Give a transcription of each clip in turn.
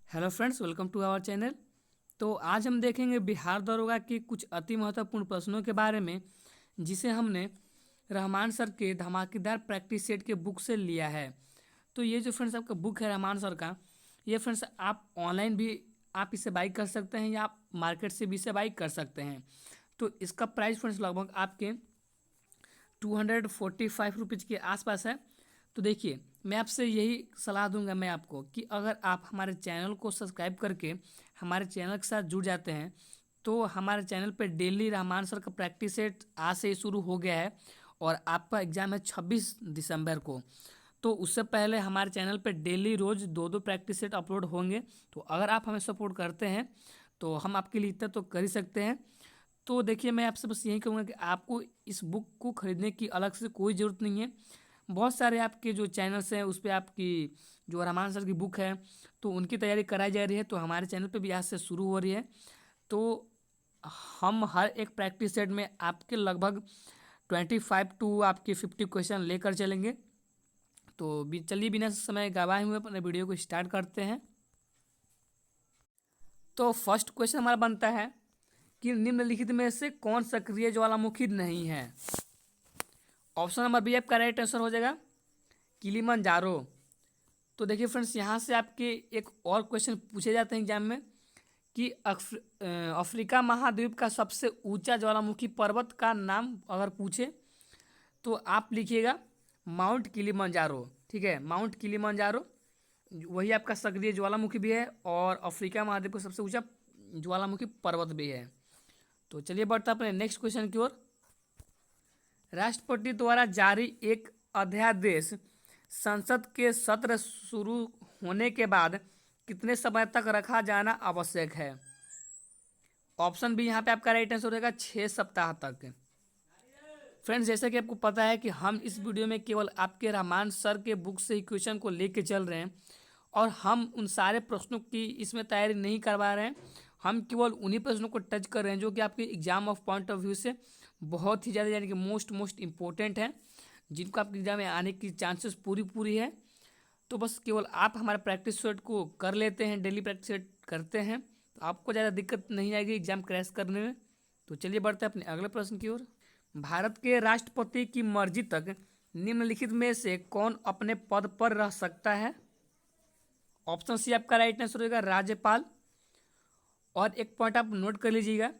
Hello friends, welcome to our channel. तो आज हम देखेंगे बिहार दरोगा के कुछ अति महत्वपूर्ण प्रश्नों के बारे में, जिसे हमने रहमान सर के धमाकेदार प्रैक्टिस सेट के बुक से लिया है। तो ये जो फ्रेंड्स आपका बुक है रहमान सर का, ये फ्रेंड्स आप ऑनलाइन भी आप इसे बाई कर सकते हैं या आप मार्केट से भी इसे बाई कर सकते हैं। तो इसका प्राइस फ्रेंड्स लगभग आपके 245 रुपीज़ के आसपास है। तो देखिए, मैं आपसे यही सलाह दूंगा मैं आपको कि अगर आप हमारे चैनल को सब्सक्राइब करके हमारे चैनल के साथ जुड़ जाते हैं तो हमारे चैनल पे डेली रहमान सर का प्रैक्टिस सेट आज से ही शुरू हो गया है और आपका एग्ज़ाम है 26 दिसंबर को। तो उससे पहले हमारे चैनल पे डेली रोज़ दो दो प्रैक्टिस सेट अपलोड होंगे। तो अगर आप हमें सपोर्ट करते हैं तो हम आपके लिए इतना तो कर ही सकते हैं। तो देखिए, मैं आपसे बस यही कहूँगा कि आपको इस बुक को ख़रीदने की अलग से कोई ज़रूरत नहीं है। बहुत सारे आपके जो चैनल्स हैं उस पर आपकी जो रहमान सर की बुक है तो उनकी तैयारी कराई जा रही है। तो हमारे चैनल पे भी आज से शुरू हो रही है। तो हम हर एक प्रैक्टिस सेट में आपके लगभग 25 टू आपके 50 क्वेश्चन लेकर चलेंगे। तो चलिए बिना समय गवाए हुए अपने वीडियो को स्टार्ट करते हैं। तो फर्स्ट क्वेश्चन हमारा बनता है कि निम्नलिखित में से कौन सक्रिय ज्वालामुखी नहीं है। ऑप्शन नंबर बी आपका राइट आंसर हो जाएगा किलिमंजारो। तो देखिए फ्रेंड्स, यहाँ से आपके एक और क्वेश्चन पूछे जाते हैं एग्जाम में कि अफ्रीका महाद्वीप का सबसे ऊंचा ज्वालामुखी पर्वत का नाम अगर पूछे तो आप लिखिएगा माउंट किलिमंजारो। ठीक है, माउंट किलिमंजारो वही आपका सक्रिय ज्वालामुखी भी है और अफ्रीका महाद्वीप का सबसे ऊंचा ज्वालामुखी पर्वत भी है। तो चलिए बढ़ते अपने नेक्स्ट क्वेश्चन की ओर। राष्ट्रपति द्वारा जारी एक अध्यादेश संसद के सत्र शुरू होने के बाद कितने समय तक रखा जाना आवश्यक है। ऑप्शन बी यहाँ पे आपका राइट आंसर रहेगा 6 सप्ताह तक। फ्रेंड्स, जैसे कि आपको पता है कि हम इस वीडियो में केवल आपके रहमान सर के बुक से ही क्वेश्चन को लेके चल रहे हैं और हम उन सारे प्रश्नों की इसमें तैयारी नहीं करवा रहे हैं। हम केवल उन्हीं प्रश्नों को टच कर रहे हैं जो कि आपके exam of point of view से बहुत ही ज़्यादा यानी कि मोस्ट इंपॉर्टेंट हैं, जिनको आपके एग्जाम में आने की चांसेस पूरी है। तो बस केवल आप हमारे प्रैक्टिस सेट को कर लेते हैं, डेली प्रैक्टिस सेट करते हैं, तो आपको ज़्यादा दिक्कत नहीं आएगी एग्जाम क्रैश करने में। तो चलिए बढ़ते हैं अपने अगले प्रश्न की ओर। भारत के राष्ट्रपति की मर्जी तक निम्नलिखित में से कौन अपने पद पर रह सकता है। ऑप्शन सी आपका राइट आंसर होगा राज्यपाल। और एक पॉइंट आप नोट कर लीजिएगा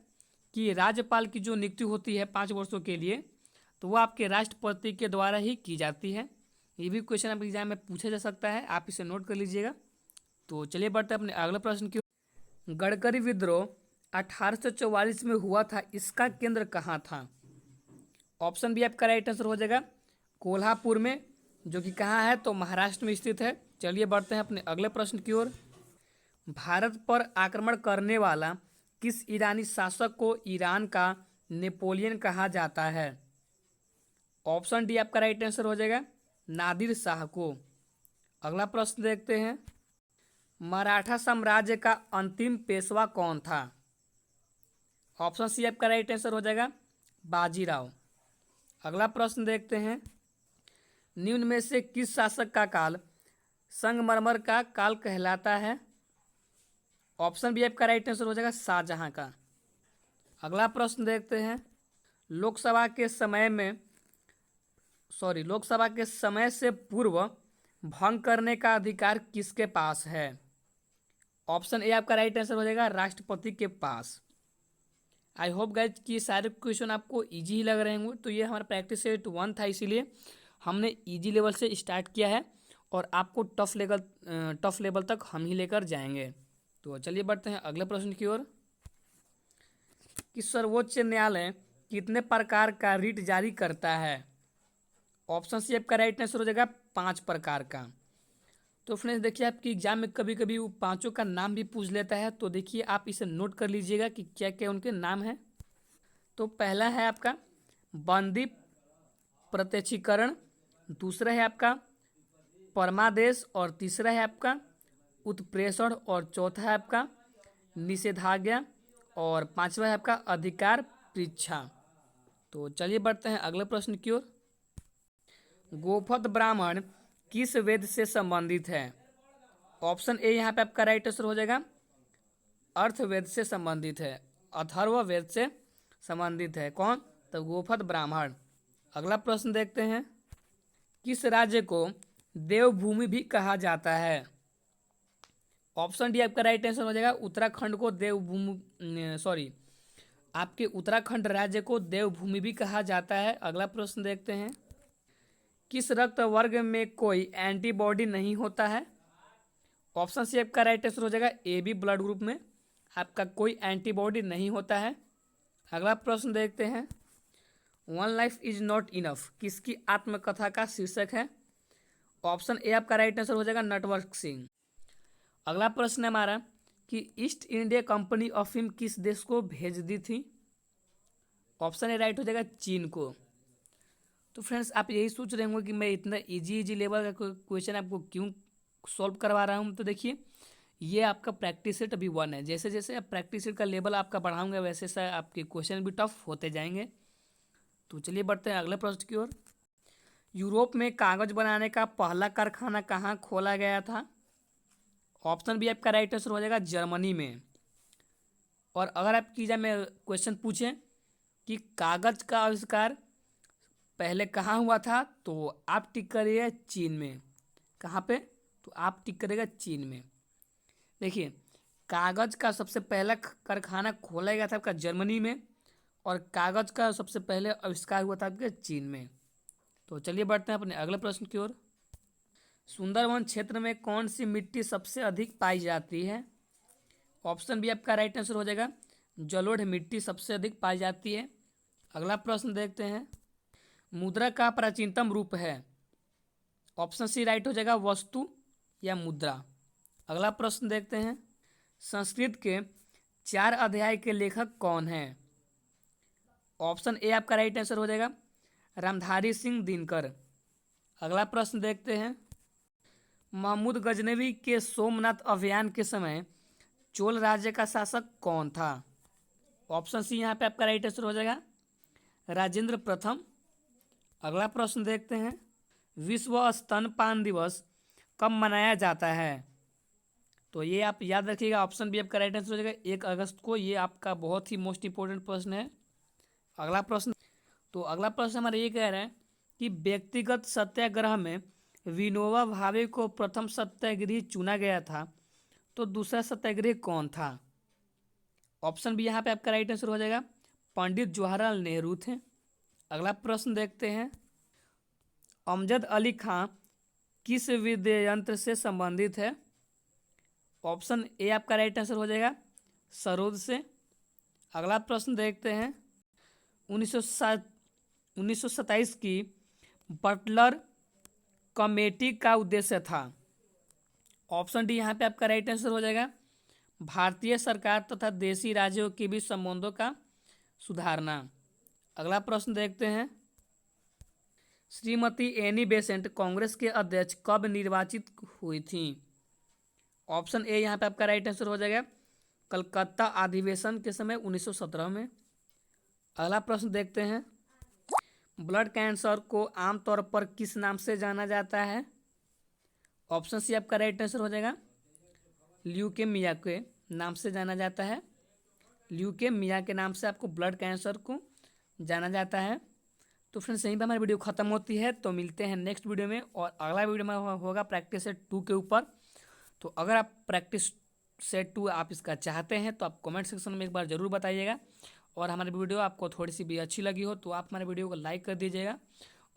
कि राज्यपाल की जो नियुक्ति होती है 5 वर्षों के लिए तो वो आपके राष्ट्रपति के द्वारा ही की जाती है। ये भी क्वेश्चन आपके एग्जाम में पूछा जा सकता है, आप इसे नोट कर लीजिएगा। तो चलिए बढ़ते हैं अपने अगले प्रश्न की ओर। गडकरी विद्रोह 1844 में हुआ था, इसका केंद्र कहाँ था। ऑप्शन बी आपका राइट आंसर हो जाएगा कोल्हापुर में, जो कि कहाँ है तो महाराष्ट्र में स्थित है। चलिए बढ़ते हैं अपने अगले प्रश्न की ओर। भारत पर आक्रमण करने वाला किस ईरानी शासक को ईरान का नेपोलियन कहा जाता है। ऑप्शन डी आपका राइट आंसर हो जाएगा नादिर शाह को। अगला प्रश्न देखते हैं। मराठा साम्राज्य का अंतिम पेशवा कौन था। ऑप्शन सी आपका राइट आंसर हो जाएगा बाजीराव। अगला प्रश्न देखते हैं। निम्न में से किस शासक का काल संगमरमर का काल कहलाता है। ऑप्शन बी आपका राइट आंसर हो जाएगा शाहजहां का। अगला प्रश्न देखते हैं। लोकसभा के समय से पूर्व भंग करने का अधिकार किसके पास है। ऑप्शन ए आपका राइट आंसर हो जाएगा राष्ट्रपति के पास। आई होप गाइज कि सारे क्वेश्चन आपको इजी ही लग रहे होंगे। तो ये हमारा प्रैक्टिस सेट 1 था, इसीलिए हमने इजी लेवल से स्टार्ट किया है और आपको टफ लेवल तक हम ही लेकर जाएंगे। तो चलिए बढ़ते हैं अगले प्रश्न की ओर कि सर्वोच्च न्यायालय कितने प्रकार का रिट जारी करता है। ऑप्शन सी आपका राइट आंसर हो जाएगा 5 प्रकार का। तो फ्रेंड्स देखिए, आपकी एग्जाम में कभी कभी वो पांचों का नाम भी पूछ लेता है, तो देखिए आप इसे नोट कर लीजिएगा कि क्या क्या उनके नाम हैं। तो पहला है आपका बंदी प्रत्यक्षीकरण, दूसरा है आपका परमादेश और तीसरा है आपका उत्प्रेषण और चौथा है आपका निषेधाज्ञा और पांचवा है आपका अधिकार परीक्षा। तो चलिए बढ़ते हैं अगले प्रश्न की ओर। गोपद ब्राह्मण किस वेद से संबंधित है। ऑप्शन ए यहाँ पे आपका राइट आंसर हो जाएगा, अर्थवेद से संबंधित है, अथर्ववेद से संबंधित है। कौन? तो गोपद ब्राह्मण। अगला प्रश्न देखते हैं, किस राज्य को देवभूमि भी कहा जाता है? ऑप्शन डी आपका राइट आंसर हो जाएगा, उत्तराखंड को देवभूमि, सॉरी, आपके उत्तराखंड राज्य को देवभूमि भी कहा जाता है। अगला प्रश्न देखते हैं, किस रक्त वर्ग में कोई एंटीबॉडी नहीं होता है? ऑप्शन सी आपका राइट आंसर हो जाएगा, ए बी ब्लड ग्रुप में आपका कोई एंटीबॉडी नहीं होता है। अगला प्रश्न देखते हैं, one life is not enough किसकी आत्मकथा का शीर्षक है? ऑप्शन ए आपका राइट आंसर हो जाएगा, नटवर सिंह। अगला प्रश्न है हमारा कि east India company of him किस देश को भेज दी थी? ऑप्शन ए राइट हो जाएगा, चीन को। तो फ्रेंड्स, आप यही सोच रहे होंगे कि मैं इतना इजी लेवल का क्वेश्चन आपको क्यों सॉल्व करवा रहा हूँ। तो देखिए, ये आपका प्रैक्टिस सेट अभी 1 है। जैसे जैसे आप प्रैक्टिस सेट का लेवल आपका बढ़ाऊंगा वैसे से आपके क्वेश्चन भी टफ होते जाएंगे। तो चलिए बढ़ते हैं अगले प्रश्न की ओर। यूरोप में कागज बनाने का पहला कारखाना कहाँ खोला गया था? ऑप्शन बी आपका राइट आंसर हो जाएगा, जर्मनी में। और अगर आप कीजिए मैं क्वेश्चन पूछें कि कागज का आविष्कार पहले कहाँ हुआ था, तो आप टिक करिए चीन में। कहाँ पे? तो आप टिक करेगा चीन में। देखिए, कागज का सबसे पहला कारखाना खोला गया था आपका जर्मनी में, और कागज का सबसे पहले आविष्कार हुआ था आपके चीन में। तो चलिए बढ़ते हैं अपने अगले प्रश्न की ओर। सुंदरवन क्षेत्र में कौन सी मिट्टी सबसे अधिक पाई जाती है? ऑप्शन बी आपका राइट आंसर हो जाएगा, जलोढ़ मिट्टी सबसे अधिक पाई जाती है। अगला प्रश्न देखते हैं, मुद्रा का प्राचीनतम रूप है? ऑप्शन सी राइट हो जाएगा, वस्तु या मुद्रा। अगला प्रश्न देखते हैं, संस्कृत के 4 अध्याय के लेखक कौन हैं? ऑप्शन ए आपका राइट आंसर हो जाएगा, रामधारी सिंह दिनकर। अगला प्रश्न देखते हैं, महमूद गजनवी के सोमनाथ अभियान के समय चोल राज्य का शासक कौन था? ऑप्शन सी यहाँ पे आपका राइट आंसर हो जाएगा, राजेंद्र प्रथम। अगला प्रश्न देखते हैं, विश्व स्तनपान दिवस कब मनाया जाता है? तो ये आप याद रखिएगा, ऑप्शन बी आपका राइट आंसर हो जाएगा, 1 अगस्त को। ये आपका बहुत ही मोस्ट इंपॉर्टेंट प्रश्न है। अगला प्रश्न, तो अगला प्रश्न हमारा ये कह रहा है कि व्यक्तिगत सत्याग्रह में विनोबा भावे को प्रथम सत्याग्रही चुना गया था, तो दूसरा सत्याग्रही कौन था? ऑप्शन बी यहाँ पे आपका राइट आंसर हो जाएगा, पंडित जवाहरलाल नेहरू थे। अगला प्रश्न देखते हैं, अमजद अली खां किस वाद्ययंत्र से संबंधित है? ऑप्शन ए आपका राइट आंसर हो जाएगा, सरोद से। अगला प्रश्न देखते हैं, 1927 की बटलर कमेटी का उद्देश्य था? ऑप्शन डी यहाँ पे आपका राइट आंसर हो जाएगा, भारतीय सरकार तथा देशी राज्यों के बीच संबंधों का सुधारना। अगला प्रश्न देखते हैं, श्रीमती एनी बेसेंट कांग्रेस के अध्यक्ष कब निर्वाचित हुई थी? ऑप्शन ए यहाँ पे आपका राइट आंसर हो जाएगा, कलकत्ता अधिवेशन के समय 1917 में। अगला प्रश्न देखते हैं, ब्लड कैंसर को आमतौर पर किस नाम से जाना जाता है? ऑप्शन सी आपका राइट आंसर हो जाएगा, ल्यूकेमिया के नाम से जाना जाता है। ल्यूकेमिया के नाम से आपको ब्लड कैंसर को जाना जाता है। तो फ्रेंड्स, यहीं पर हमारी वीडियो खत्म होती है। तो मिलते हैं नेक्स्ट वीडियो में, और अगला वीडियो में होगा प्रैक्टिस सेट 2 के ऊपर। तो अगर आप प्रैक्टिस सेट 2 आप इसका चाहते हैं तो आप कमेंट सेक्शन में एक बार ज़रूर बताइएगा, और हमारी वीडियो आपको थोड़ी सी भी अच्छी लगी हो तो आप हमारे वीडियो को लाइक कर दीजिएगा,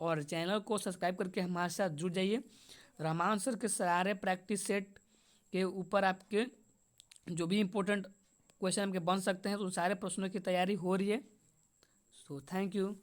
और चैनल को सब्सक्राइब करके हमारे साथ जुड़ जाइए। रहमान सर के सारे प्रैक्टिस सेट के ऊपर आपके जो भी इम्पोर्टेंट क्वेश्चन आपके बन सकते हैं, तो उन सारे प्रश्नों की तैयारी हो रही है। So thank you.